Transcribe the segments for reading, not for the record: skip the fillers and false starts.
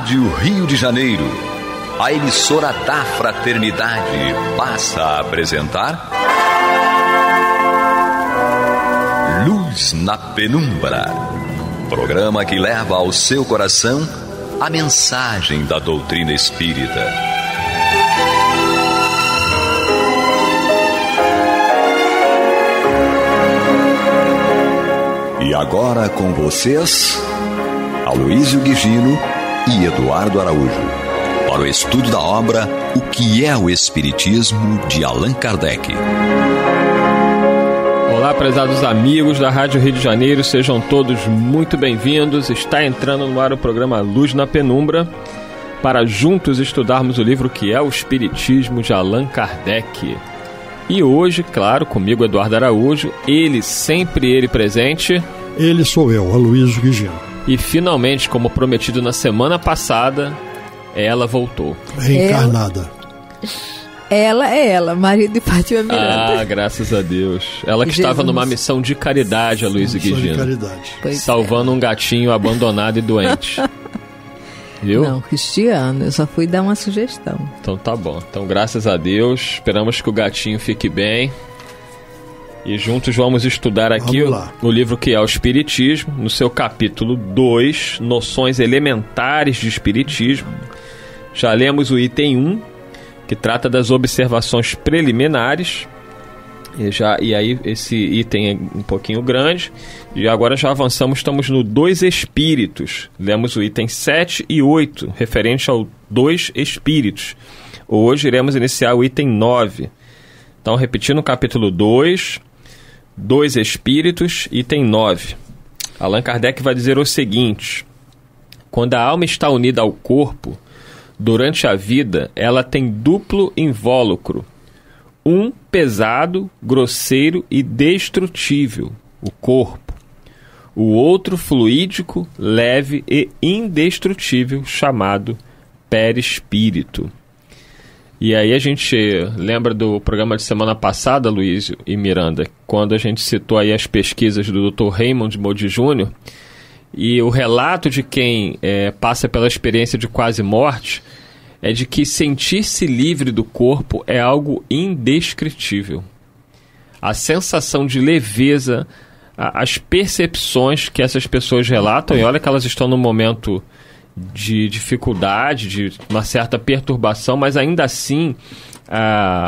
Rádio Rio de Janeiro, a emissora da Fraternidade, passa a apresentar Luz na Penumbra, programa que leva ao seu coração a mensagem da doutrina espírita. E agora com vocês, Aloísio Guigino e Eduardo Araújo, para o estudo da obra O que é o Espiritismo, de Allan Kardec. Olá, prezados amigos da Rádio Rio de Janeiro, sejam todos muito bem-vindos. Está entrando no ar o programa Luz na Penumbra, para juntos estudarmos o livro que é o Espiritismo, de Allan Kardec. E hoje, claro, comigo Eduardo Araújo, sempre ele presente. Ele sou eu, Aloísio Guigino. E finalmente, como prometido na semana passada, ela voltou. Reencarnada. Ela é ela, Maria de Fátima Miranda. Ah, graças a Deus. Ela que estava numa missão de caridade, Aloísio Guigino. Missão de caridade. Salvando um gatinho abandonado e doente. Viu? Não, Cristiano, eu só fui dar uma sugestão. Então tá bom. Então, graças a Deus, esperamos que o gatinho fique bem. E juntos vamos estudar aqui o livro que é o Espiritismo, no seu capítulo 2, Noções Elementares de Espiritismo. Já lemos o item 1, que trata das observações preliminares. E aí esse item é um pouquinho grande. E agora já avançamos, estamos no 2 Espíritos. Lemos o item 7 e 8, referente ao 2 Espíritos. Hoje iremos iniciar o item 9. Então, repetindo o capítulo 2, 2 Espíritos, item 9. Allan Kardec vai dizer o seguinte: quando a alma está unida ao corpo, durante a vida, ela tem duplo invólucro. Um pesado, grosseiro e destrutível, o corpo. O outro fluídico, leve e indestrutível, chamado perispírito. E aí a gente lembra do programa de semana passada, Luiz e Miranda, quando a gente citou aí as pesquisas do Dr. Raymond Moody Jr., e o relato de quem passa pela experiência de quase morte é de que sentir-se livre do corpo é algo indescritível. A sensação de leveza, as percepções que essas pessoas relatam, e olha que elas estão num momento de dificuldade, de uma certa perturbação, mas ainda assim,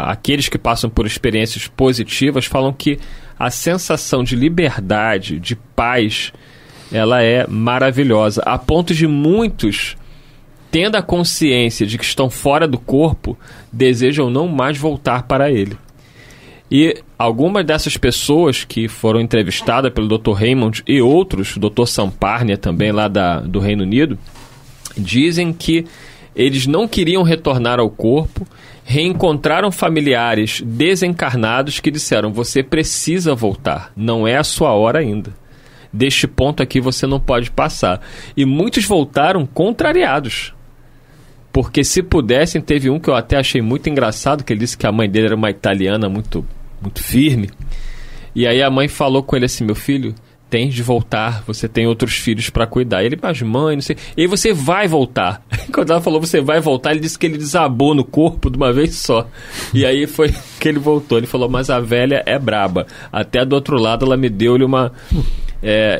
aqueles que passam por experiências positivas falam que a sensação de liberdade, de paz, ela é maravilhosa, a ponto de muitos, tendo a consciência de que estão fora do corpo, desejam não mais voltar para ele. E algumas dessas pessoas que foram entrevistadas pelo Dr. Raymond e outros, o Dr. Samparnia também lá do Reino Unido, dizem que eles não queriam retornar ao corpo, reencontraram familiares desencarnados que disseram: você precisa voltar, não é a sua hora ainda. Deste ponto aqui você não pode passar. E muitos voltaram contrariados. Porque se pudessem, teve um que eu até achei muito engraçado, que ele disse que a mãe dele era uma italiana muito, muito firme. E aí a mãe falou com ele assim: meu filho, tens de voltar, você tem outros filhos para cuidar. Ele, mas mãe, não sei. E aí você vai voltar. Quando ela falou você vai voltar, ele disse que ele desabou no corpo de uma vez só. E aí foi que ele voltou. Ele falou: mas a velha é braba. Até do outro lado ela me deu-lhe uma...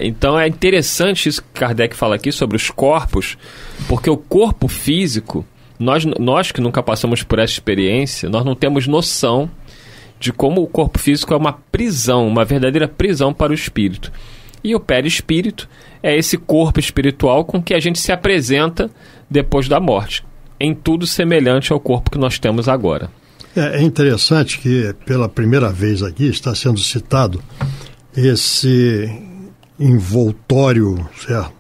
então é interessante isso que Kardec fala aqui sobre os corpos, porque o corpo físico, nós que nunca passamos por essa experiência, nós não temos noção de como o corpo físico é uma prisão, uma verdadeira prisão para o espírito. E o perispírito é esse corpo espiritual com que a gente se apresenta depois da morte, em tudo semelhante ao corpo que nós temos agora. É interessante que pela primeira vez aqui está sendo citado esse envoltório, certo,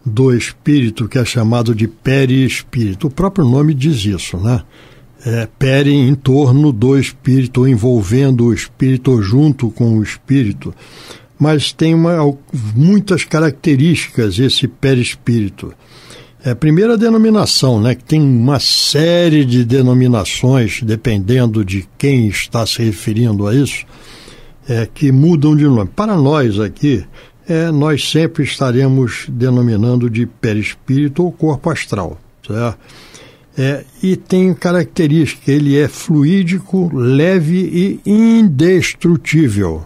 do espírito, que é chamado de perispírito. O próprio nome diz isso, né? Peri, em torno do espírito, envolvendo o espírito ou junto com o espírito. Mas tem muitas características esse perispírito. A primeira denominação, né, que tem uma série de denominações, dependendo de quem está se referindo a isso, que mudam de nome. Para nós aqui, nós sempre estaremos denominando de perispírito ou corpo astral. certo? E tem característica, ele é fluídico, leve e indestrutível.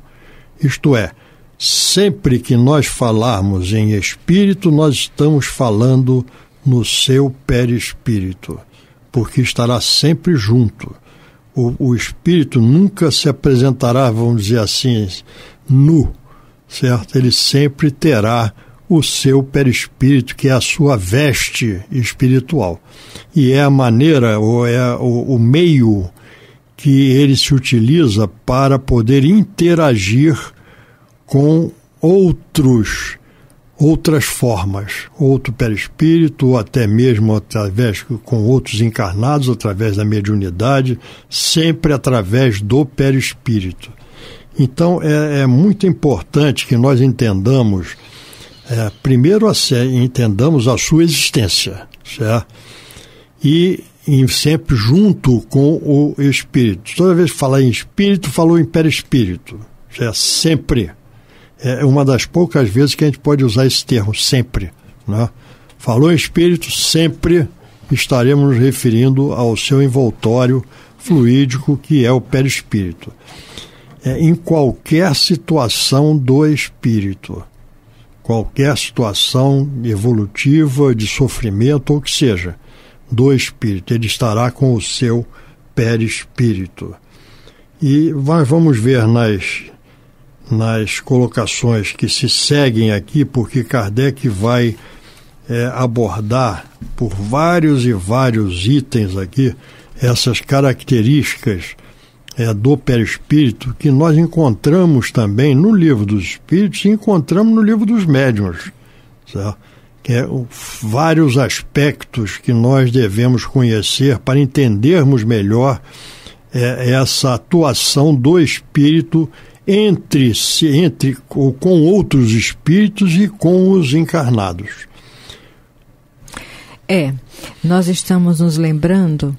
Isto é, sempre que nós falarmos em espírito, nós estamos falando no seu perispírito, porque estará sempre junto. O espírito nunca se apresentará, vamos dizer assim, nu, certo? Ele sempre terá o seu perispírito, que é a sua veste espiritual. E é a maneira, ou é o meio que ele se utiliza para poder interagir com outras formas, outro perispírito, ou até mesmo através com outros encarnados, através da mediunidade, sempre através do perispírito. Então, é muito importante que nós entendamos, primeiro, entendamos a sua existência, certo? E sempre junto com o espírito. Toda vez que falar em espírito, falou em perispírito, certo? Sempre. É uma das poucas vezes que a gente pode usar esse termo, sempre, né? Falou em espírito, sempre estaremos nos referindo ao seu envoltório fluídico, que é o perispírito. Em qualquer situação do espírito, qualquer situação evolutiva, de sofrimento, ou que seja, do espírito, ele estará com o seu perispírito. E vamos ver nas colocações que se seguem aqui, porque Kardec vai abordar por vários e vários itens aqui essas características do perispírito, que nós encontramos também no Livro dos Espíritos e encontramos no Livro dos Médiuns, certo? Que vários aspectos que nós devemos conhecer para entendermos melhor essa atuação do espírito entre com outros espíritos e com os encarnados. Nós estamos nos lembrando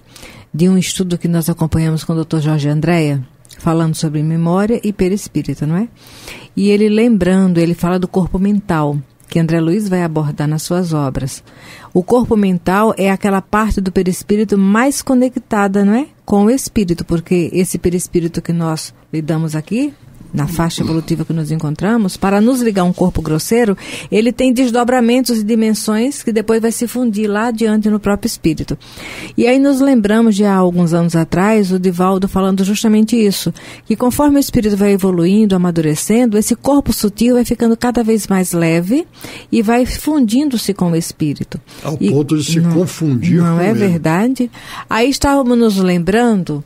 de um estudo que nós acompanhamos com o Dr. Jorge Andréa, falando sobre memória e perispírito, não é? E ele fala do corpo mental, que André Luiz vai abordar nas suas obras. O corpo mental é aquela parte do perispírito mais conectada, não é? Com o espírito, porque esse perispírito que nós lidamos aqui, na faixa evolutiva que nos encontramos, para nos ligar a um corpo grosseiro, ele tem desdobramentos e dimensões que depois vai se fundir lá adiante no próprio espírito. E aí nos lembramos de há alguns anos atrás, o Divaldo falando justamente isso, que conforme o espírito vai evoluindo, amadurecendo, esse corpo sutil vai ficando cada vez mais leve e vai fundindo-se com o espírito. Ao ponto de se confundir não com é ele. Verdade? Aí estávamos nos lembrando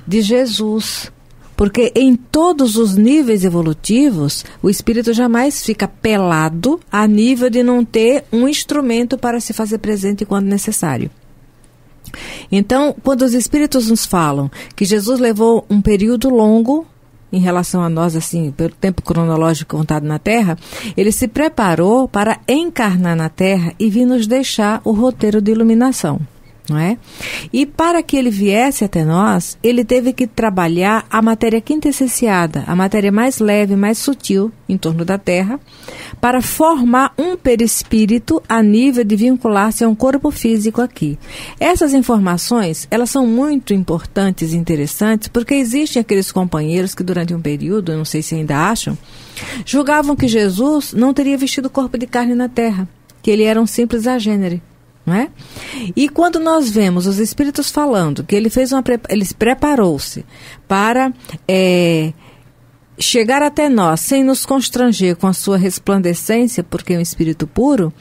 de Jesus, porque em todos os níveis evolutivos, o espírito jamais fica pelado a nível de não ter um instrumento para se fazer presente quando necessário. Então, quando os espíritos nos falam que Jesus levou um período longo em relação a nós, assim, pelo tempo cronológico contado na Terra, ele se preparou para encarnar na Terra e vir nos deixar o roteiro de iluminação. Não é? E para que ele viesse até nós, ele teve que trabalhar a matéria quintessenciada, a matéria mais leve, mais sutil em torno da Terra, para formar um perispírito a nível de vincular-se a um corpo físico aqui. Essas informações, elas são muito importantes e interessantes, porque existem aqueles companheiros que durante um período, não sei se ainda acham, julgavam que Jesus não teria vestido corpo de carne na Terra, que ele era um simples agênere. Não é? E quando nós vemos os espíritos falando que ele preparou-se para chegar até nós sem nos constranger com a sua resplandecência, porque é um espírito puro,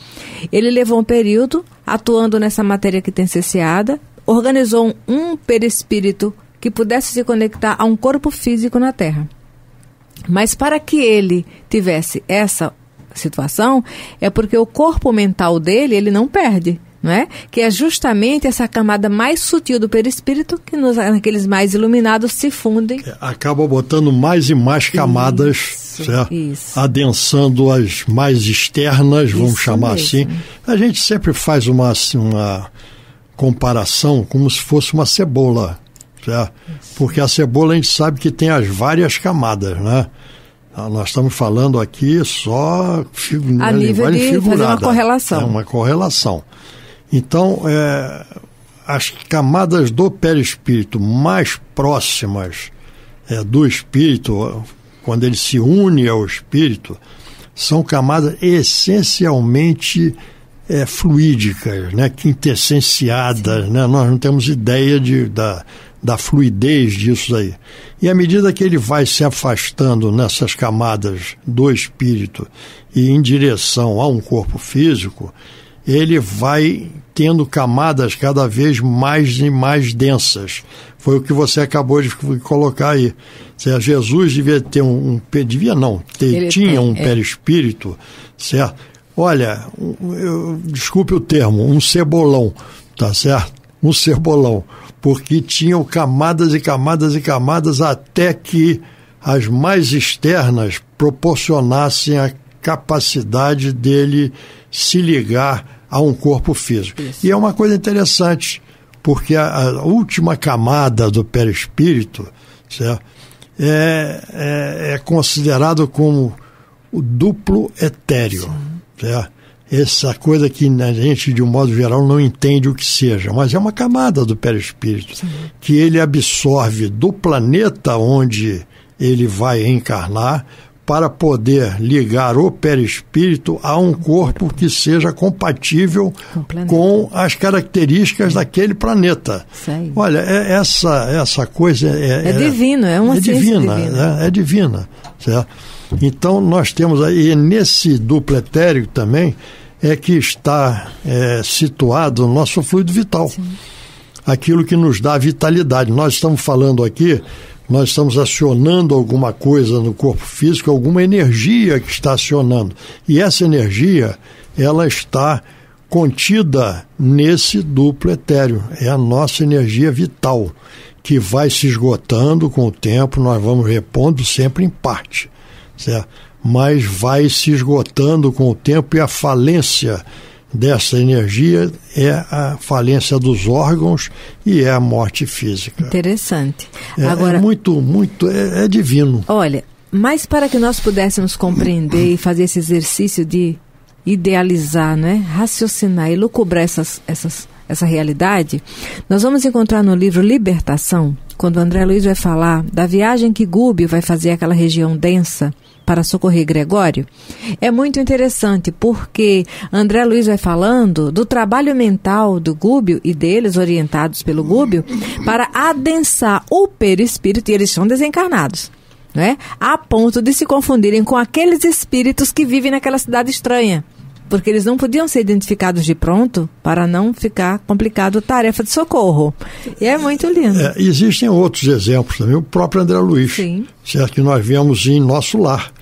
ele levou um período atuando nessa matéria quintessenciada, organizou um perispírito que pudesse se conectar a um corpo físico na Terra. Mas para que ele tivesse essa situação, é porque o corpo mental dele, ele não perde. Não é? Que é justamente essa camada mais sutil do perispírito que naqueles mais iluminados se fundem. Acaba botando mais e mais camadas, certo? Adensando as mais externas, vamos chamar mesmo. Assim. A gente sempre faz uma comparação como se fosse uma cebola, certo? Porque a cebola a gente sabe que tem as várias camadas, né? Nós estamos falando aqui só a nível de fazer uma correlação. Uma correlação. Então, as camadas do perispírito mais próximas do espírito, quando ele se une ao espírito, são camadas essencialmente fluídicas, né, quintessenciadas, né? Nós não temos ideia da fluidez disso aí. E à medida que ele vai se afastando nessas camadas do espírito e em direção a um corpo físico, ele vai tendo camadas cada vez mais e mais densas. Foi o que você acabou de colocar aí. Jesus devia ter tinha um perispírito, certo? Olha, desculpe o termo, um cebolão, tá certo? Um cebolão, porque tinham camadas e camadas e camadas até que as mais externas proporcionassem a capacidade dele se ligar a um corpo físico. Isso. E é uma coisa interessante, porque a última camada do perispírito, certo, é considerado como o duplo etéreo. Certo? Essa coisa que a gente, de um modo geral, não entende o que seja, mas é uma camada do perispírito. Sim. Que ele absorve do planeta onde ele vai encarnar para poder ligar o perispírito a um corpo que seja compatível com as características daquele planeta. Sei. Olha, essa coisa é divino, é uma ciência divina. É divina, certo? Então nós temos aí, nesse duplo etérico também, que está situado o nosso fluido vital. Sim. Aquilo que nos dá vitalidade. Nós estamos falando aqui, nós estamos acionando alguma coisa no corpo físico, alguma energia que está acionando. E essa energia, ela está contida nesse duplo etéreo. É a nossa energia vital, que vai se esgotando com o tempo, nós vamos repondo sempre em parte, certo? Mas vai se esgotando com o tempo, e a falência dessa energia é a falência dos órgãos e é a morte física. Interessante. Agora, é divino. Olha, mas para que nós pudéssemos compreender e fazer esse exercício de idealizar, né, raciocinar e lucubrar essa realidade, nós vamos encontrar no livro Libertação, quando o André Luiz vai falar da viagem que Gubbio vai fazer àquela região densa para socorrer Gregório. É muito interessante, porque André Luiz vai falando do trabalho mental do Gubbio e deles, orientados pelo Gubbio, para adensar o perispírito, e eles são desencarnados, né? A ponto de se confundirem com aqueles espíritos que vivem naquela cidade estranha, porque eles não podiam ser identificados de pronto para não ficar complicado a tarefa de socorro. E é muito lindo. Existem outros exemplos também. O próprio André Luiz, sim, certo, que nós vemos em Nosso Lar,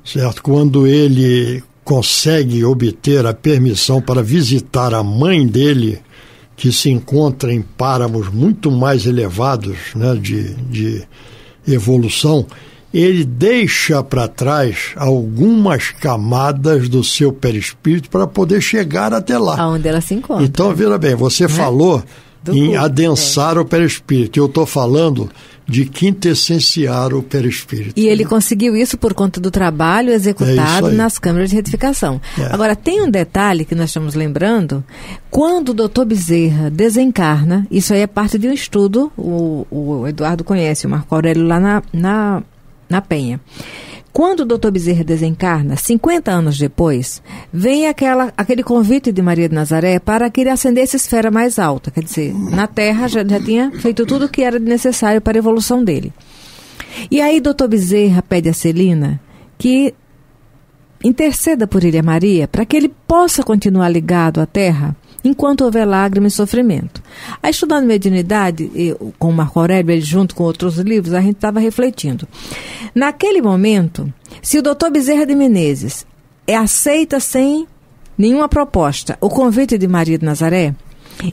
certo? Quando ele consegue obter a permissão para visitar a mãe dele, que se encontra em páramos muito mais elevados, né, de evolução, ele deixa para trás algumas camadas do seu perispírito para poder chegar até lá. Aonde ela se encontra. Então, veja bem, você falou em adensar o perispírito. Eu estou falando de quintessenciar o perispírito. E ele conseguiu isso por conta do trabalho executado nas câmaras de retificação. Agora, tem um detalhe que nós estamos lembrando. Quando o Dr. Bezerra desencarna, isso aí é parte de um estudo, o Eduardo conhece, o Marco Aurélio lá na Penha. Quando o Dr. Bezerra desencarna, 50 anos depois, vem aquele convite de Maria de Nazaré para que ele ascendesse a esfera mais alta. Quer dizer, na Terra já tinha feito tudo o que era necessário para a evolução dele. E aí Dr. Bezerra pede a Celina que interceda por ele a Maria, para que ele possa continuar ligado à Terra enquanto houver lágrimas e sofrimento. Aí, estudando mediunidade, com o Marco Aurélio, ele junto com outros livros, a gente estava refletindo. Naquele momento, se o Dr. Bezerra de Menezes aceita sem nenhuma proposta o convite de Maria de Nazaré,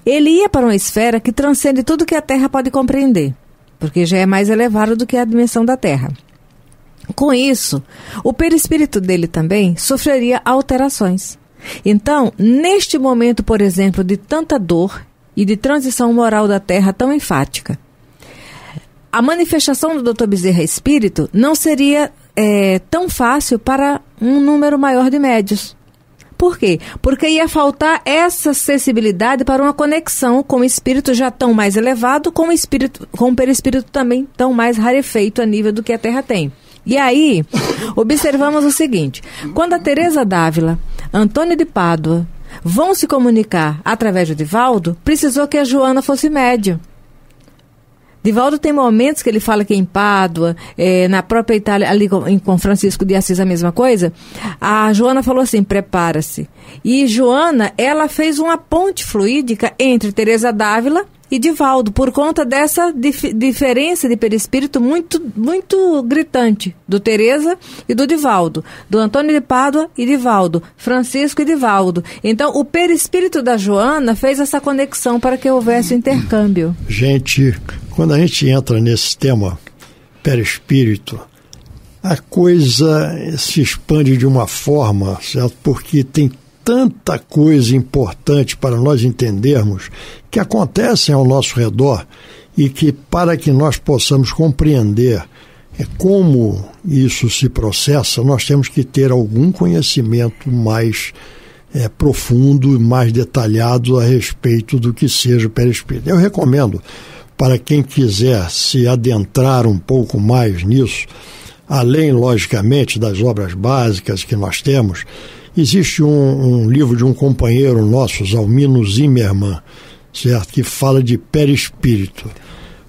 ele ia para uma esfera que transcende tudo que a Terra pode compreender, porque já é mais elevado do que a dimensão da Terra. Com isso, o perispírito dele também sofreria alterações. Então, neste momento, por exemplo, de tanta dor e de transição moral da Terra tão enfática, a manifestação do Dr. Bezerra Espírito não seria tão fácil para um número maior de médios, Por quê? Porque ia faltar essa acessibilidade para uma conexão com o espírito já tão mais elevado, com o perispírito também tão mais rarefeito a nível do que a Terra tem. E aí, observamos o seguinte: quando a Teresa d'Ávila, Antônio de Pádua vão se comunicar através de Divaldo, precisou que a Joana fosse médium. Divaldo tem momentos que ele fala que em Pádua, na própria Itália, ali com Francisco de Assis, a mesma coisa. A Joana falou assim: prepara-se. E Joana, ela fez uma ponte fluídica entre Teresa d'Ávila e Divaldo, por conta dessa diferença de perispírito muito, muito gritante, do Teresa e do Divaldo, do Antônio de Pádua e Divaldo, Francisco e Divaldo. Então, o perispírito da Joana fez essa conexão para que houvesse o intercâmbio. Gente, quando a gente entra nesse tema perispírito, a coisa se expande de uma forma, certo? Porque tem tanta coisa importante para nós entendermos que acontecem ao nosso redor e que, para que nós possamos compreender como isso se processa, nós temos que ter algum conhecimento mais profundo e mais detalhado a respeito do que seja o perispírito. Eu recomendo, para quem quiser se adentrar um pouco mais nisso, além, logicamente, das obras básicas que nós temos, existe um livro de um companheiro nosso, Zalmino Zimmermann, certo? Que fala de perispírito.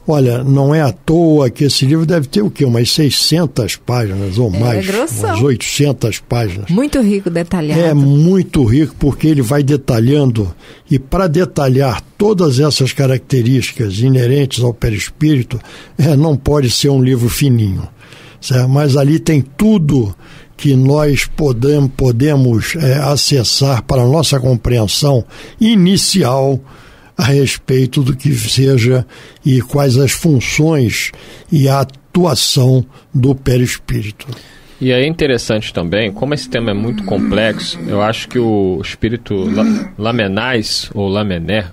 Olha, não é à toa que esse livro deve ter o quê? Umas 600 páginas ou mais, umas 800 páginas. Muito rico, detalhado. É muito rico, porque ele vai detalhando, e para detalhar todas essas características inerentes ao perispírito, não pode ser um livro fininho, certo? Mas ali tem tudo que nós podemos acessar para a nossa compreensão inicial a respeito do que seja e quais as funções e a atuação do perispírito. E é interessante também, como esse tema é muito complexo, eu acho que o espírito Lamennais, ou Lamennais,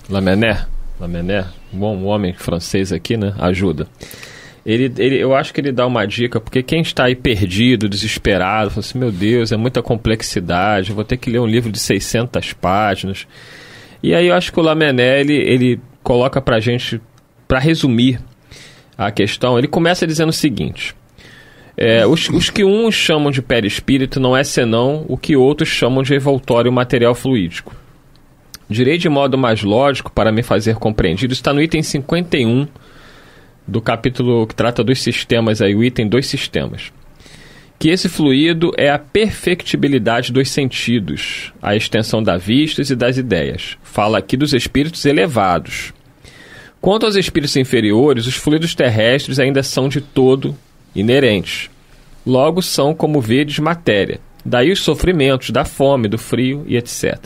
Lamennais, bom homem francês aqui, né, ajuda. Eu acho que ele dá uma dica, porque quem está aí perdido, desesperado, fala assim: meu Deus, é muita complexidade, eu vou ter que ler um livro de 600 páginas. E aí eu acho que o Lamennais, ele coloca pra gente, para resumir a questão, ele começa dizendo o seguinte: os que uns chamam de perispírito não é senão o que outros chamam de revoltório material fluídico. Direi de modo mais lógico, para me fazer compreendido, está no item 51 do capítulo que trata dos sistemas, aí, o item dos sistemas, que esse fluido é a perfectibilidade dos sentidos, a extensão da vista e das ideias. Fala aqui dos espíritos elevados. Quanto aos espíritos inferiores, os fluidos terrestres ainda são de todo inerentes. Logo são, como vedes, matéria. Daí os sofrimentos da fome, do frio e etc.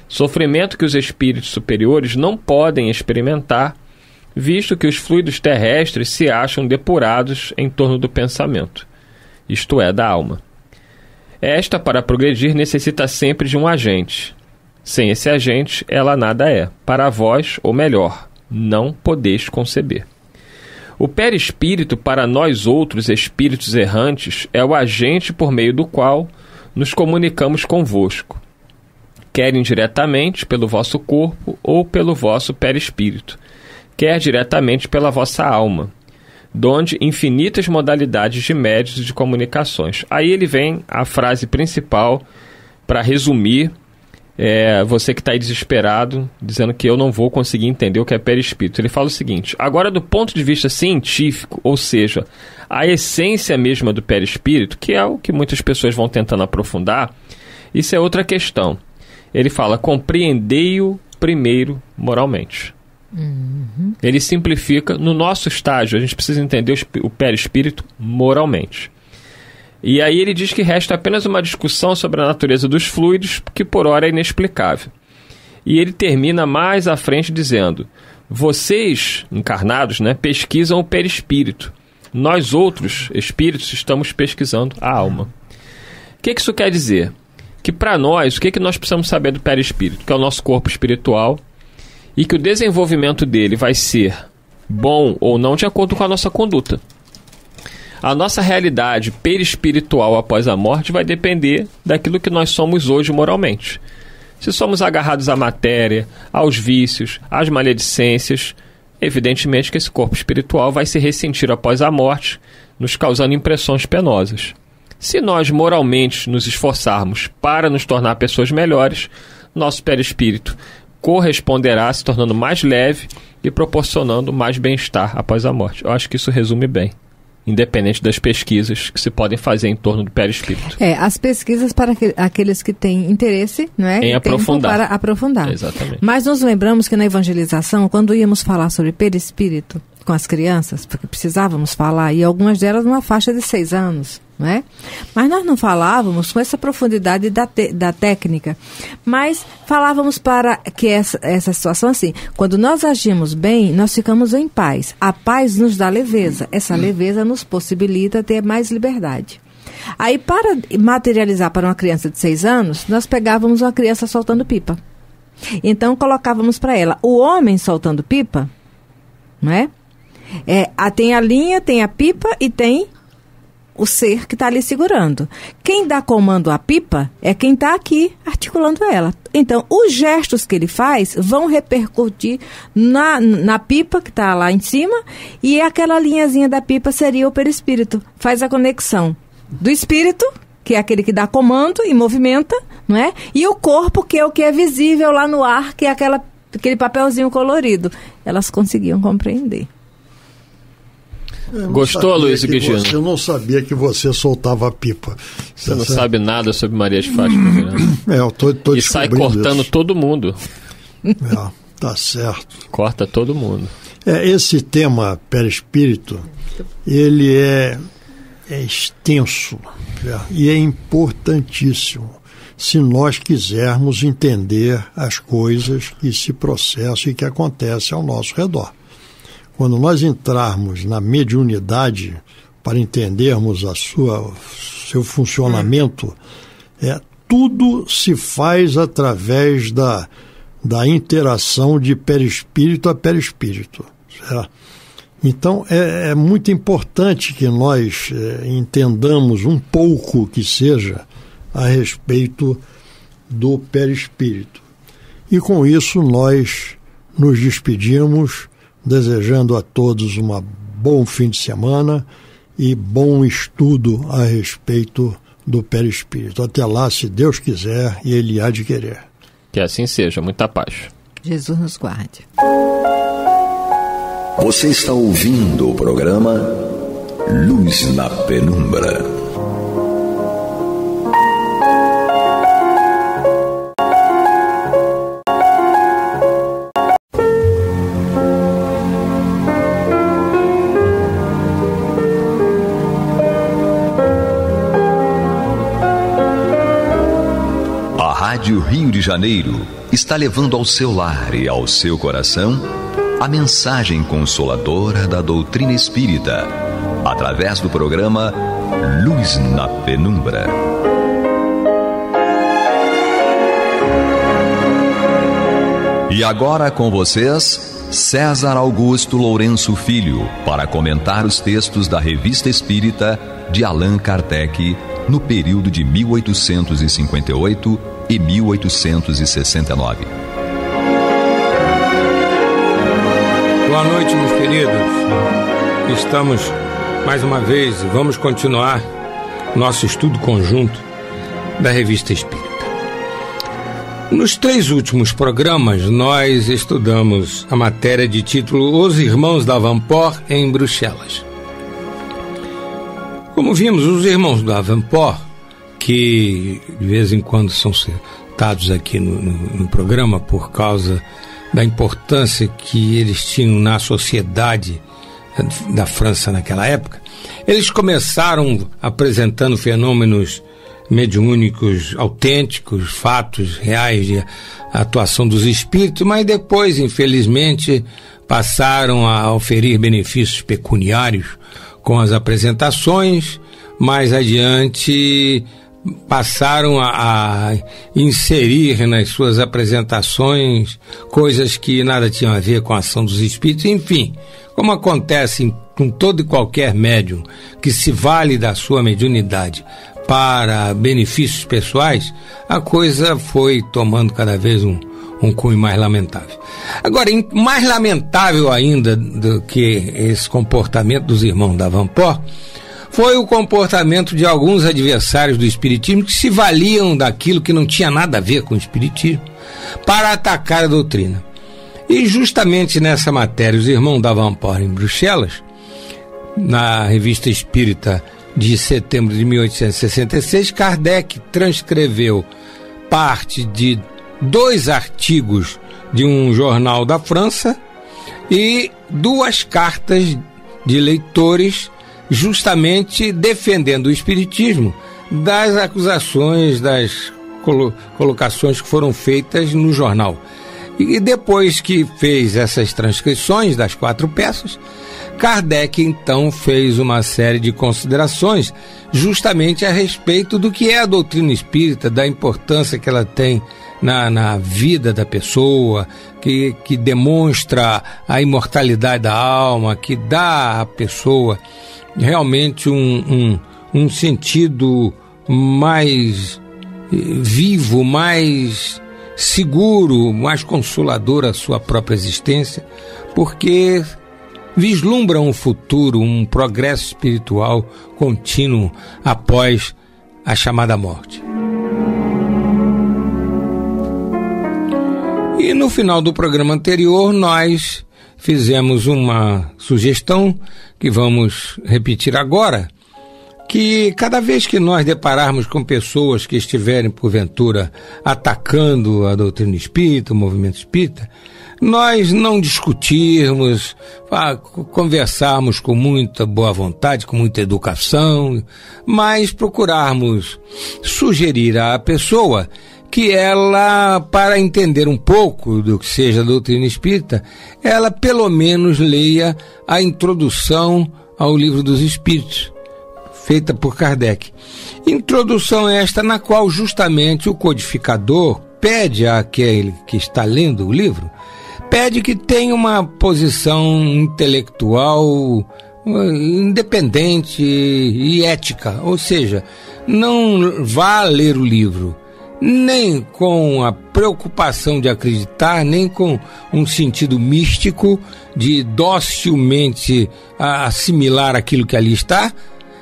Sofrimento que os espíritos superiores não podem experimentar, visto que os fluidos terrestres se acham depurados em torno do pensamento, isto é, da alma. Esta, para progredir, necessita sempre de um agente. Sem esse agente, ela nada é. Para vós, ou melhor, não podeis conceber. O perispírito, para nós outros espíritos errantes, é o agente por meio do qual nos comunicamos convosco, quer indiretamente pelo vosso corpo ou pelo vosso perispírito, quer diretamente pela vossa alma, donde infinitas modalidades de médios e de comunicações. Aí ele vem a frase principal para resumir, você que está aí desesperado, dizendo que eu não vou conseguir entender o que é perispírito. Ele fala o seguinte: agora, do ponto de vista científico, ou seja, a essência mesma do perispírito, que é o que muitas pessoas vão tentando aprofundar, isso é outra questão. Ele fala: compreendei-o primeiro moralmente. Uhum. Ele simplifica. No nosso estágio, a gente precisa entender o perispírito moralmente. E aí ele diz que resta apenas uma discussão sobre a natureza dos fluidos, que por ora é inexplicável. E ele termina mais à frente dizendo: vocês, encarnados, pesquisam o perispírito. Nós outros espíritos estamos pesquisando a alma. O que isso quer dizer? Que para nós, o que nós precisamos saber do perispírito? Que é o nosso corpo espiritual, e que o desenvolvimento dele vai ser bom ou não de acordo com a nossa conduta. A nossa realidade perispiritual após a morte vai depender daquilo que nós somos hoje moralmente. Se somos agarrados à matéria, aos vícios, às maledicências, evidentemente que esse corpo espiritual vai se ressentir após a morte, nos causando impressões penosas. Se nós moralmente nos esforçarmos para nos tornar pessoas melhores, nosso perispírito corresponderá se tornando mais leve e proporcionando mais bem-estar após a morte. Eu acho que isso resume bem, independente das pesquisas que se podem fazer em torno do perispírito. As pesquisas para aqueles que têm interesse, não é? Em aprofundar. Para aprofundar. Exatamente. Mas nos lembramos que na evangelização, quando íamos falar sobre perispírito com as crianças, porque precisávamos falar, e algumas delas numa faixa de 6 anos, não é? Mas nós não falávamos com essa profundidade da técnica, mas falávamos para que essa situação assim, quando nós agimos bem, nós ficamos em paz. A paz nos dá leveza, essa leveza nos possibilita ter mais liberdade. Aí, para materializar para uma criança de 6 anos, nós pegávamos uma criança soltando pipa. Então, colocávamos para ela o homem soltando pipa, não é? Tem a linha, tem a pipa e tem o ser que está ali segurando. Quem dá comando à pipa é quem está aqui articulando ela. Então, os gestos que ele faz vão repercutir na pipa que está lá em cima, e aquela linhazinha da pipa seria o perispírito. Faz a conexão do espírito, que é aquele que dá comando e movimenta, não é? E o corpo, que é o que é visível lá no ar, que é aquele papelzinho colorido. Elas conseguiam compreender. Gostou, Luiz Guigino? Eu não sabia que você soltava pipa. Você não sabe nada sobre Maria de Fátima, né? Eu tô e sai cortando isso. Todo mundo. Tá certo. Corta todo mundo. Esse tema perispírito, ele é extenso e é importantíssimo se nós quisermos entender as coisas que se processam e que acontecem ao nosso redor. Quando nós entrarmos na mediunidade para entendermos seu funcionamento, tudo se faz através da interação de perispírito a perispírito. Certo? Então, é muito importante que nós entendamos um pouco que seja a respeito do perispírito. E com isso nós nos despedimos, desejando a todos um bom fim de semana e bom estudo a respeito do perispírito. Até lá, se Deus quiser e Ele há de querer. Que assim seja. Muita paz. Jesus nos guarde. Você está ouvindo o programa Luz na Penumbra. Rádio Rio de Janeiro está levando ao seu lar e ao seu coração a mensagem consoladora da doutrina espírita, através do programa Luz na Penumbra. E agora com vocês, César Augusto Lourenço Filho, para comentar os textos da Revista Espírita de Allan Kardec no período de 1858 e 1869. Boa noite, meus queridos. Estamos mais uma vez, vamos continuar nosso estudo conjunto da Revista Espírita. Nos 3 últimos programas, nós estudamos a matéria de título Os Irmãos Davenport em Bruxelas. Como vimos, os irmãos Davenport, que de vez em quando são citados aqui no programa por causa da importância que eles tinham na sociedade da França naquela época, eles começaram apresentando fenômenos mediúnicos autênticos, fatos reais de atuação dos espíritos, mas depois, infelizmente, passaram a oferir benefícios pecuniários com as apresentações. Mais adiante passaram a inserir nas suas apresentações coisas que nada tinham a ver com a ação dos espíritos. Enfim, como acontece com todo e qualquer médium que se vale da sua mediunidade para benefícios pessoais, a coisa foi tomando cada vez um cunho mais lamentável. Agora, mais lamentável ainda do que esse comportamento dos irmãos da Van Port foi o comportamento de alguns adversários do espiritismo que se valiam daquilo que não tinha nada a ver com o espiritismo para atacar a doutrina. E justamente nessa matéria, os irmãos da Van Port em Bruxelas, na Revista Espírita de setembro de 1866, Kardec transcreveu parte de 2 artigos de um jornal da França e 2 cartas de leitores, justamente defendendo o espiritismo das acusações, das colocações que foram feitas no jornal. E depois que fez essas transcrições das 4 peças, Kardec então fez uma série de considerações justamente a respeito do que é a doutrina espírita, da importância que ela tem na vida da pessoa, que demonstra a imortalidade da alma, que dá à pessoa realmente um sentido mais vivo, mais seguro, mais consolador à sua própria existência, porque vislumbra um futuro, um progresso espiritual contínuo após a chamada morte. E no final do programa anterior, nós fizemos uma sugestão que vamos repetir agora, que cada vez que nós depararmos com pessoas que estiverem, porventura, atacando a doutrina espírita, o movimento espírita, nós não discutirmos, conversarmos com muita boa vontade, com muita educação, mas procurarmos sugerir à pessoa que ela, para entender um pouco do que seja a doutrina espírita, ela pelo menos leia a introdução ao Livro dos Espíritos, feita por Kardec. Introdução esta na qual justamente o codificador pede àquele que está lendo o livro, pede que tenha uma posição intelectual independente e ética, ou seja, não vá ler o livro nem com a preocupação de acreditar, nem com um sentido místico de docilmente assimilar aquilo que ali está,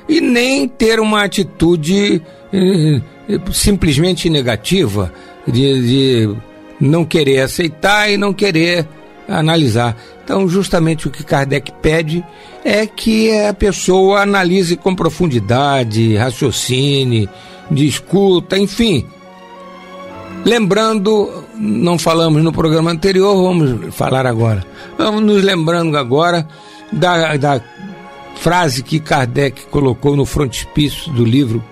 e nem ter uma atitude simplesmente negativa de não querer aceitar e não querer analisar. Então, justamente o que Kardec pede é que a pessoa analise com profundidade, raciocine, discuta, enfim. Lembrando, não falamos no programa anterior, vamos falar agora. Vamos nos lembrando agora da frase que Kardec colocou no frontispício do livro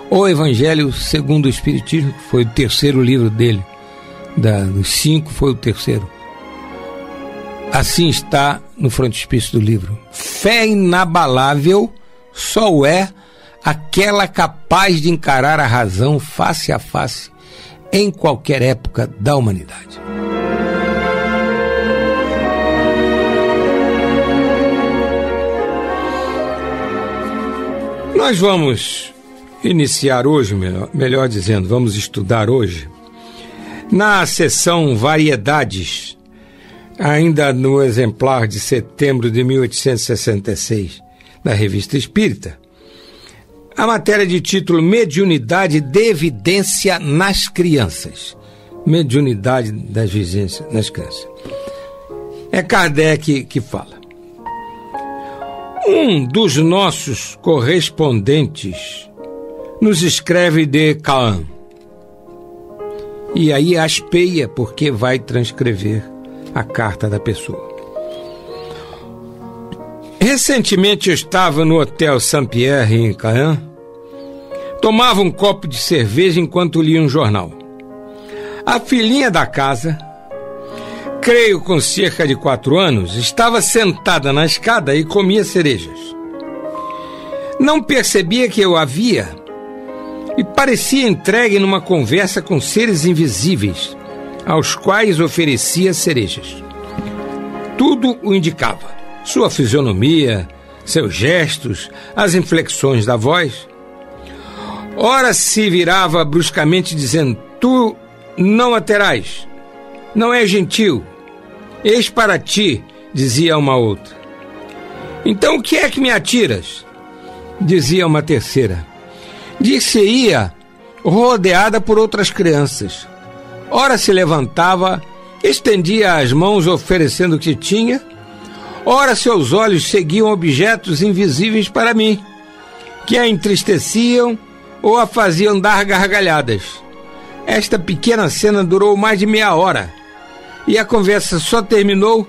O Evangelho segundo o Espiritismo, que foi o 3º livro dele. Dos 5 foi o 3º. Assim está no frontispício do livro: fé inabalável só é aquela capaz de encarar a razão face a face em qualquer época da humanidade. Nós vamos iniciar hoje, melhor dizendo, vamos estudar hoje, na seção Variedades, ainda no exemplar de setembro de 1866 da Revista Espírita, a matéria de título Mediunidade de Evidência nas Crianças. Mediunidade da Evidência nas Crianças. É Kardec que fala. Um dos nossos correspondentes nos escreve de Caen. E aí aspeia porque vai transcrever a carta da pessoa. Recentemente eu estava no Hotel Saint-Pierre em Caen. Tomava um copo de cerveja enquanto lia um jornal. A filhinha da casa, creio com cerca de 4 anos, estava sentada na escada e comia cerejas. Não percebia que eu a via e parecia entregue numa conversa com seres invisíveis, aos quais oferecia cerejas. Tudo o indicava. Sua fisionomia, seus gestos, as inflexões da voz. Ora se virava bruscamente dizendo: tu não a terás, não é gentil, eis para ti, dizia uma outra. Então o que é que me atiras? Dizia uma terceira. Dir-se-ia rodeada por outras crianças. Ora se levantava, estendia as mãos oferecendo o que tinha, ora seus olhos seguiam objetos invisíveis para mim, que a entristeciam ou a faziam dar gargalhadas. Esta pequena cena durou mais de meia hora, e a conversa só terminou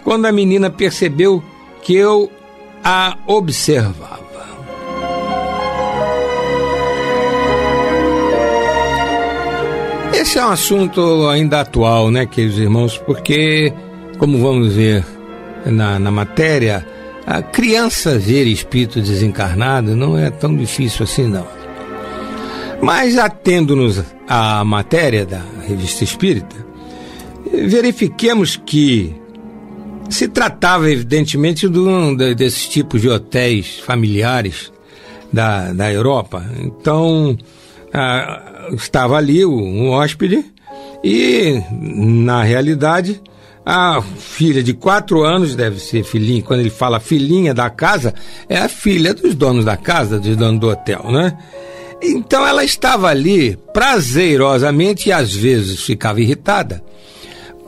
quando a menina percebeu que eu a observava. Esse é um assunto ainda atual, né, queridos irmãos, porque, como vamos ver na matéria, a criança ver espírito desencarnado não é tão difícil assim, não. Mas, atendo-nos à matéria da Revista Espírita, verifiquemos que se tratava, evidentemente, desses tipos de hotéis familiares da Europa. Então, estava ali um hóspede e, na realidade, a filha de 4 anos, deve ser filhinha, quando ele fala filhinha da casa, é a filha dos donos da casa, dos donos do hotel, né? Então ela estava ali prazerosamente e às vezes ficava irritada,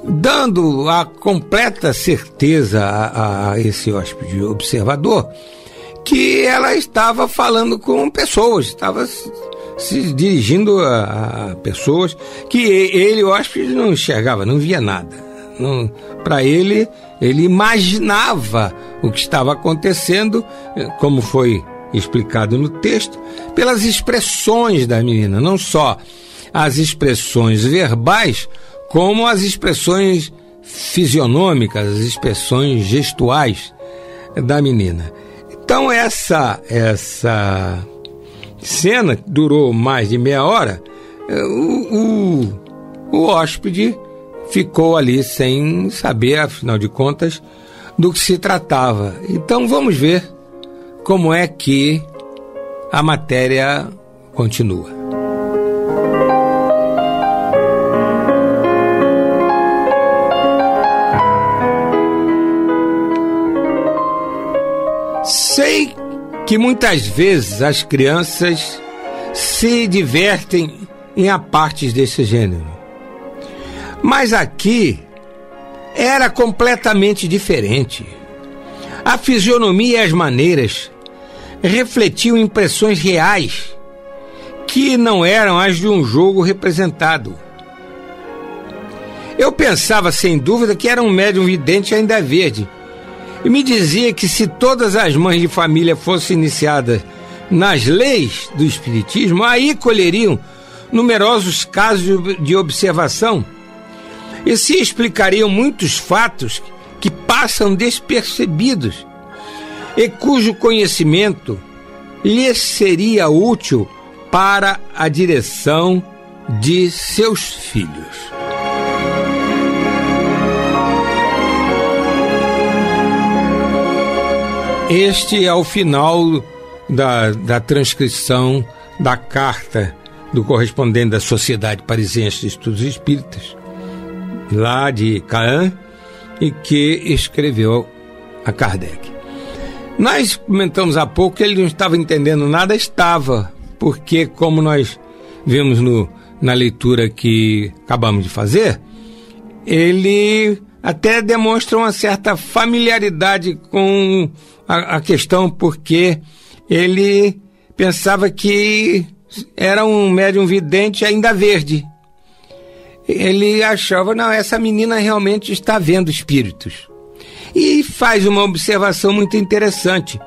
dando a completa certeza a esse hóspede observador que ela estava falando com pessoas, estava se dirigindo a pessoas que ele, o hóspede, não enxergava, não via nada. Para ele imaginava o que estava acontecendo, como foi explicado no texto, pelas expressões da menina, não só as expressões verbais, como as expressões fisionômicas, as expressões gestuais da menina. Então essa cena durou mais de meia hora. O hóspede ficou ali sem saber, afinal de contas, do que se tratava. Então vamos ver como é que a matéria continua. Sei que muitas vezes as crianças se divertem em apartes desse gênero, mas aqui era completamente diferente. A fisionomia e as maneiras refletiam impressões reais que não eram as de um jogo representado. Eu pensava, sem dúvida, que era um médium vidente ainda verde, e me dizia que se todas as mães de família fossem iniciadas nas leis do espiritismo, aí colheriam numerosos casos de observação e se explicariam muitos fatos que passam despercebidos e cujo conhecimento lhes seria útil para a direção de seus filhos. Este é o final da transcrição da carta do correspondente da Sociedade Parisiense de Estudos Espíritas, lá de Caen, e que escreveu a Kardec. Nós comentamos há pouco que ele não estava entendendo nada. Estava, porque, como nós vimos na leitura que acabamos de fazer, ele até demonstra uma certa familiaridade com a questão, porque ele pensava que era um médium vidente ainda verde. Ele achava, não, essa menina realmente está vendo espíritos. E faz uma observação muito interessante,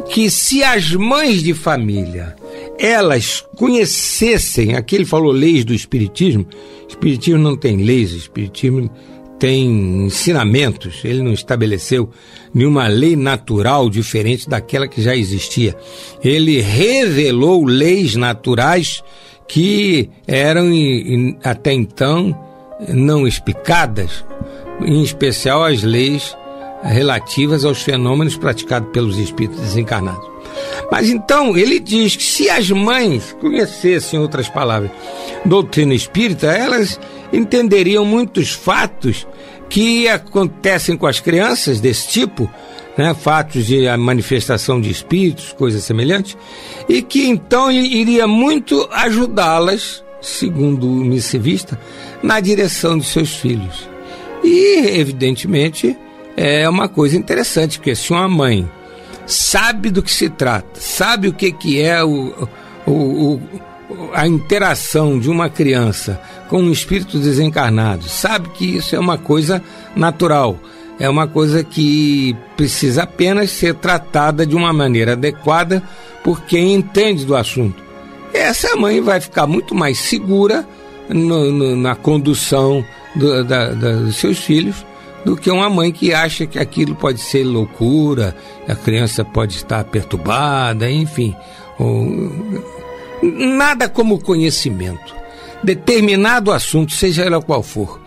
que se as mães de família, elas conhecessem, aqui ele falou leis do espiritismo não tem leis, o espiritismo tem ensinamentos, ele não estabeleceu nenhuma lei natural diferente daquela que já existia. Ele revelou leis naturais que eram até então não explicadas, em especial as leis relativas aos fenômenos praticados pelos espíritos desencarnados. Mas então ele diz que se as mães conhecessem, em outras palavras, doutrina espírita, elas entenderiam muitos fatos que acontecem com as crianças desse tipo, né, fatos de manifestação de espíritos, coisas semelhantes, e que então iria muito ajudá-las, segundo o missivista, na direção de seus filhos. E, evidentemente, é uma coisa interessante, porque se uma mãe sabe do que se trata, sabe o que é a interação de uma criança com um espírito desencarnado, sabe que isso é uma coisa natural, é uma coisa que precisa apenas ser tratada de uma maneira adequada por quem entende do assunto. Essa mãe vai ficar muito mais segura na condução dos seus filhos do que uma mãe que acha que aquilo pode ser loucura, a criança pode estar perturbada, enfim. Nada como conhecimento. Determinado assunto, seja ela qual for,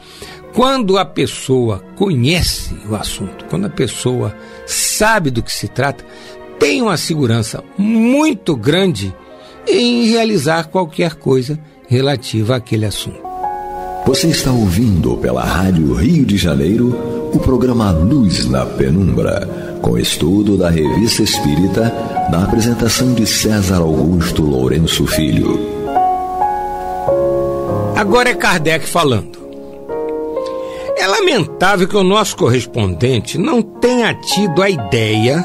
quando a pessoa conhece o assunto, quando a pessoa sabe do que se trata, tem uma segurança muito grande em realizar qualquer coisa relativa àquele assunto. Você está ouvindo pela Rádio Rio de Janeiro o programa Luz na Penumbra, com estudo da Revista Espírita, na apresentação de César Augusto Lourenço Filho. Agora é Kardec falando. É lamentável que o nosso correspondente não tenha tido a ideia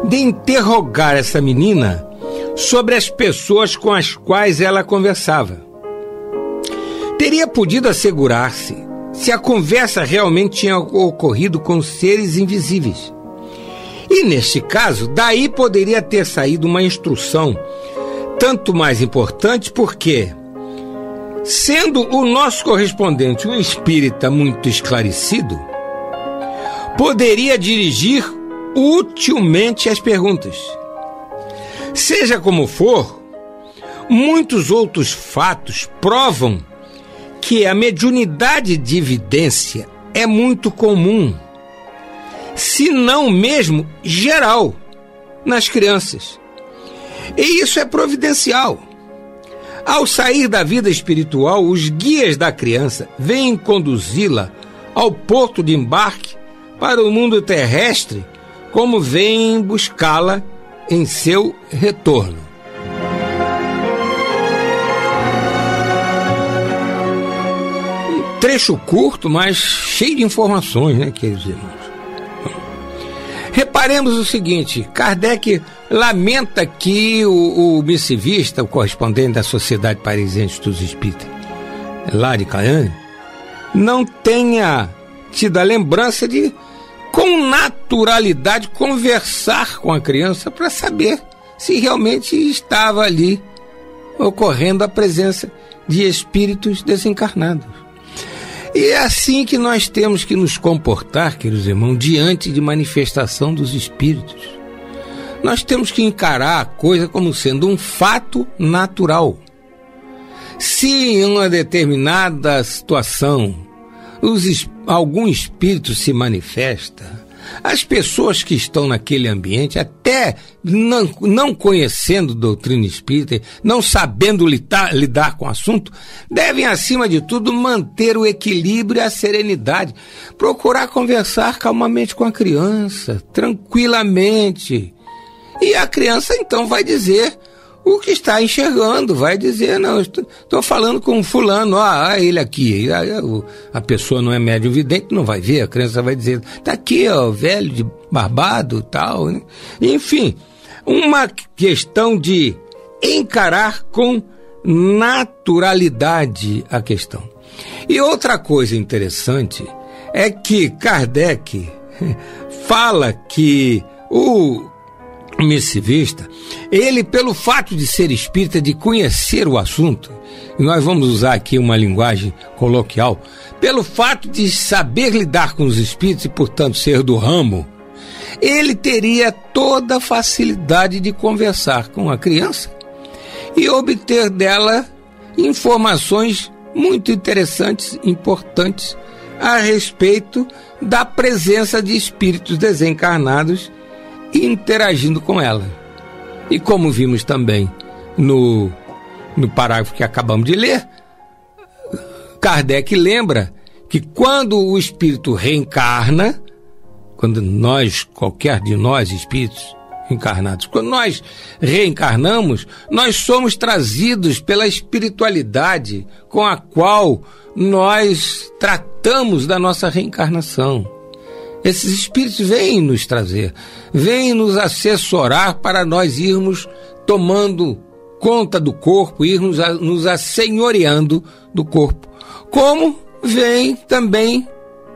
de interrogar essa menina sobre as pessoas com as quais ela conversava. Teria podido assegurar-se se a conversa realmente tinha ocorrido com seres invisíveis. E, neste caso, daí poderia ter saído uma instrução tanto mais importante porque, sendo o nosso correspondente um espírita muito esclarecido, poderia dirigir utilmente as perguntas. Seja como for, muitos outros fatos provam que a mediunidade de evidência é muito comum, se não mesmo geral, nas crianças. E isso é providencial. Ao sair da vida espiritual, os guias da criança vêm conduzi-la ao porto de embarque para o mundo terrestre, como vêm buscá-la em seu retorno. Trecho curto, mas cheio de informações, né, queridos irmãos? Reparemos o seguinte: Kardec lamenta que o missivista, o correspondente da Sociedade Parisiense dos Espíritas, lá de Caiane, não tenha tido a lembrança de, com naturalidade, conversar com a criança para saber se realmente estava ali ocorrendo a presença de espíritos desencarnados. E é assim que nós temos que nos comportar, queridos irmãos, diante de manifestação dos espíritos. Nós temos que encarar a coisa como sendo um fato natural. Se em uma determinada situação algum espírito se manifesta, as pessoas que estão naquele ambiente, até não conhecendo doutrina espírita, não sabendo lidar com o assunto, devem, acima de tudo, manter o equilíbrio e a serenidade, procurar conversar calmamente com a criança, tranquilamente. E a criança, então, vai dizer o que está enxergando, vai dizer, não, estou falando com fulano, ele aqui, a pessoa não é médium vidente, não vai ver, a criança vai dizer, tá aqui, velho, de barbado, tal, né? Enfim, uma questão de encarar com naturalidade a questão. E outra coisa interessante é que Kardec fala que o missivista, ele, pelo fato de ser espírita, de conhecer o assunto, e nós vamos usar aqui uma linguagem coloquial, pelo fato de saber lidar com os espíritos e, portanto, ser do ramo, ele teria toda a facilidade de conversar com a criança e obter dela informações muito interessantes, importantes, a respeito da presença de espíritos desencarnados interagindo com ela. E como vimos também no parágrafo que acabamos de ler, Kardec lembra que quando o espírito reencarna, quando nós, qualquer de nós, espíritos encarnados, quando nós reencarnamos, nós somos trazidos pela espiritualidade com a qual nós tratamos da nossa reencarnação. Esses espíritos vêm nos trazer, vêm nos assessorar para nós irmos tomando conta do corpo, irmos nos assenhoreando do corpo. Como vêm também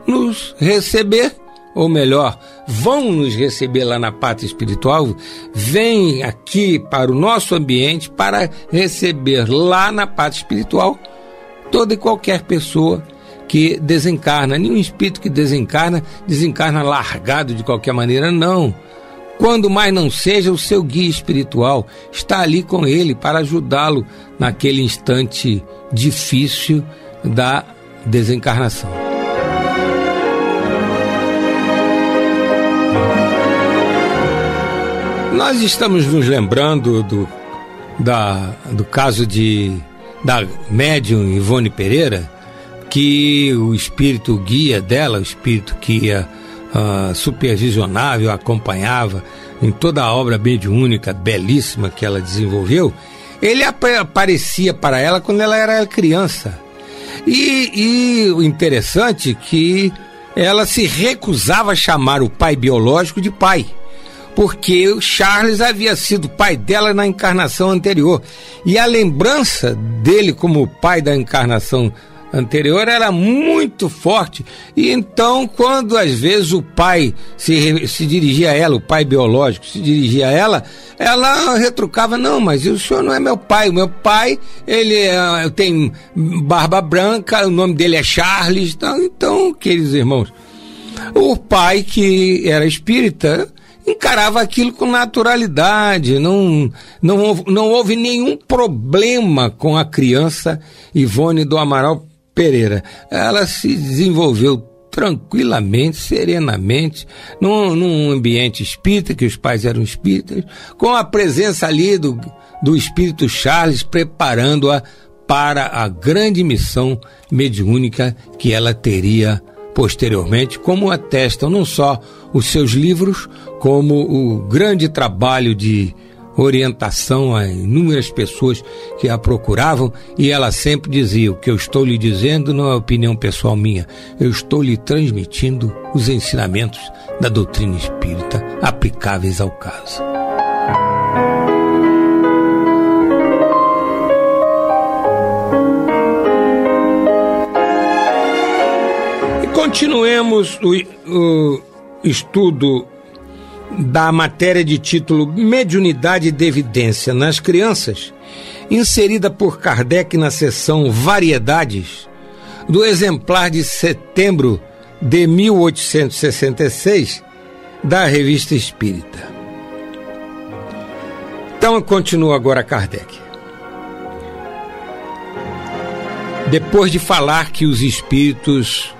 nos receber, ou melhor, vão nos receber lá na pátria espiritual, vêm aqui para o nosso ambiente para receber lá na pátria espiritual toda e qualquer pessoa que desencarna. Nenhum espírito que desencarna largado de qualquer maneira, não. Quando mais não seja, o seu guia espiritual está ali com ele para ajudá-lo naquele instante difícil da desencarnação. Nós estamos nos lembrando do caso da médium Ivone Pereira, que o espírito guia dela, o espírito que supervisionava, acompanhava em toda a obra mediúnica belíssima que ela desenvolveu, ele aparecia para ela quando ela era criança. E o interessante é que ela se recusava a chamar o pai biológico de pai, porque o Charles havia sido pai dela na encarnação anterior. E a lembrança dele como pai da encarnação anterior era muito forte. E então, quando às vezes o pai se dirigia a ela, o pai biológico se dirigia a ela, ela retrucava: não, mas o senhor não é meu pai. O meu pai, ele tem barba branca, o nome dele é Charles. Então, queridos irmãos, o pai, que era espírita, encarava aquilo com naturalidade, não houve nenhum problema com a criança Ivone do Amaral Pereira. Ela se desenvolveu tranquilamente, serenamente, num ambiente espírita, que os pais eram espíritas, com a presença ali do espírito Charles, preparando-a para a grande missão mediúnica que ela teria posteriormente, como atestam não só os seus livros, como o grande trabalho de orientação a inúmeras pessoas que a procuravam, e ela sempre dizia: o que eu estou lhe dizendo não é opinião pessoal minha, eu estou lhe transmitindo os ensinamentos da doutrina espírita aplicáveis ao caso. Continuemos o estudo da matéria de título Mediunidade de Evidência nas Crianças, inserida por Kardec na seção Variedades, do exemplar de setembro de 1866 da Revista Espírita. Então, continua agora Kardec. Depois de falar que os espíritos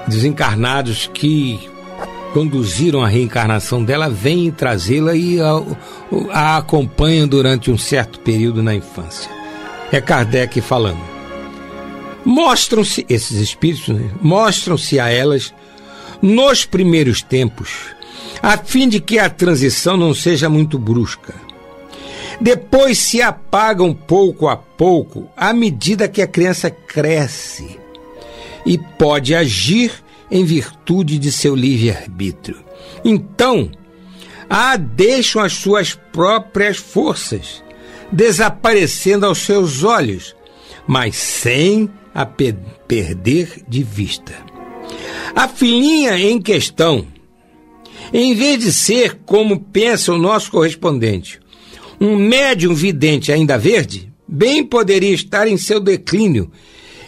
desencarnados que conduziram a reencarnação dela vêm trazê-la e a acompanham durante um certo período na infância. É Kardec falando. Mostram-se, esses espíritos, mostram-se a elas nos primeiros tempos, a fim de que a transição não seja muito brusca. Depois se apagam pouco a pouco, à medida que a criança cresce e pode agir em virtude de seu livre-arbítrio. Então, deixam as suas próprias forças, desaparecendo aos seus olhos, mas sem a perder de vista. A filhinha em questão, em vez de ser, como pensa o nosso correspondente, um médium vidente ainda verde, bem poderia estar em seu declínio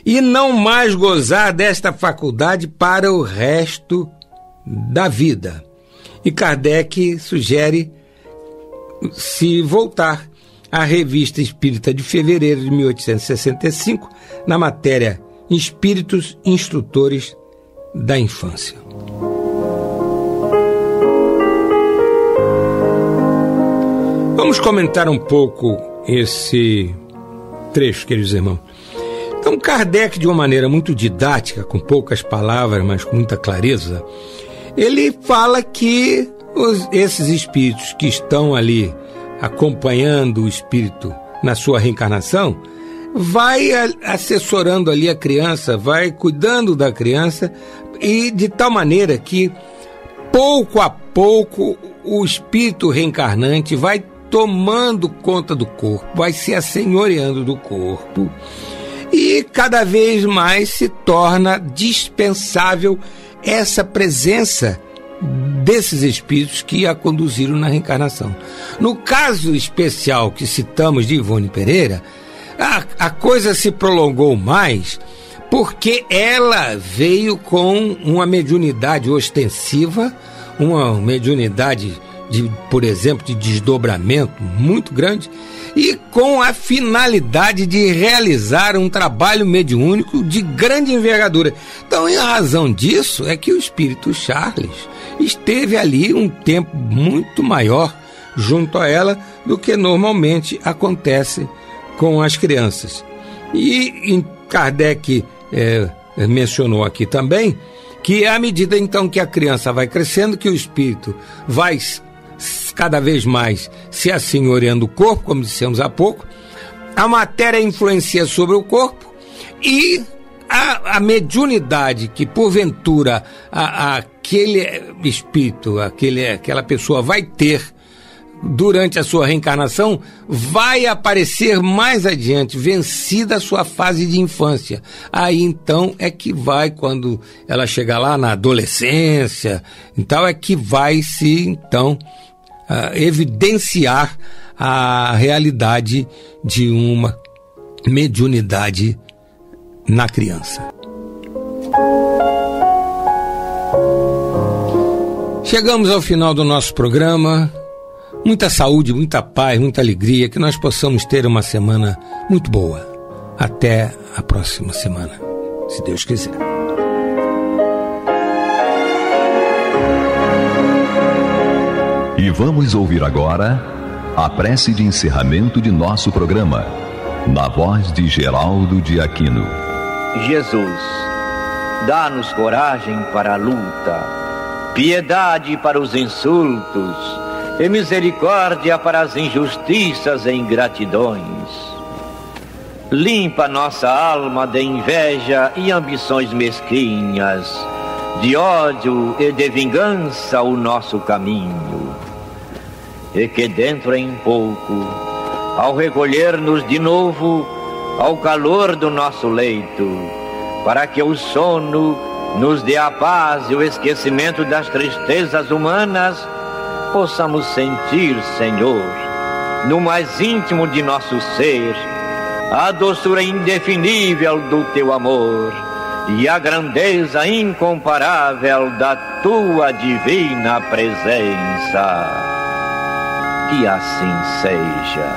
e não mais gozar desta faculdade para o resto da vida. E Kardec sugere se voltar à Revista Espírita de fevereiro de 1865, na matéria Espíritos Instrutores da infância. Vamos comentar um pouco esse trecho, queridos irmãos. Então, Kardec, de uma maneira muito didática, com poucas palavras, mas com muita clareza, ele fala que esses espíritos que estão ali acompanhando o espírito na sua reencarnação, vai assessorando ali a criança, vai cuidando da criança, e de tal maneira que, pouco a pouco, o espírito reencarnante vai tomando conta do corpo, vai se assenhoreando do corpo, e cada vez mais se torna dispensável essa presença desses espíritos que a conduziram na reencarnação. No caso especial que citamos de Ivone Pereira, a coisa se prolongou mais porque ela veio com uma mediunidade ostensiva, uma mediunidade, por exemplo, de desdobramento muito grande, e com a finalidade de realizar um trabalho mediúnico de grande envergadura. Então, em razão disso, é que o espírito Charles esteve ali um tempo muito maior junto a ela do que normalmente acontece com as crianças. E Kardec mencionou aqui também que à medida então que a criança vai crescendo, que o espírito vai cada vez mais se assenhoreando do corpo, como dissemos há pouco, a matéria influencia sobre o corpo, e a mediunidade que porventura aquele espírito, aquela pessoa vai ter durante a sua reencarnação, vai aparecer mais adiante, vencida a sua fase de infância. Aí então é que vai, quando ela chegar lá na adolescência, então é que vai se então evidenciar a realidade de uma mediunidade na criança. Chegamos ao final do nosso programa. Muita saúde, muita paz, muita alegria, que nós possamos ter uma semana muito boa. Até a próxima semana, se Deus quiser. E vamos ouvir agora a prece de encerramento de nosso programa, na voz de Geraldo de Aquino. Jesus, dá-nos coragem para a luta, piedade para os insultos e misericórdia para as injustiças e ingratidões. Limpa nossa alma de inveja e ambições mesquinhas, de ódio e de vingança o nosso caminho. E que dentro em pouco, ao recolher-nos de novo ao calor do nosso leito, para que o sono nos dê a paz e o esquecimento das tristezas humanas, possamos sentir, Senhor, no mais íntimo de nosso ser, a doçura indefinível do Teu amor e a grandeza incomparável da Tua divina presença. Que assim seja.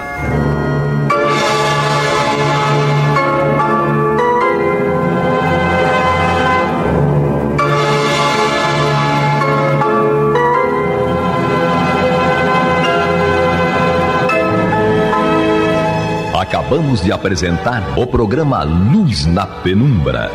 Acabamos de apresentar o programa Luz na Penumbra.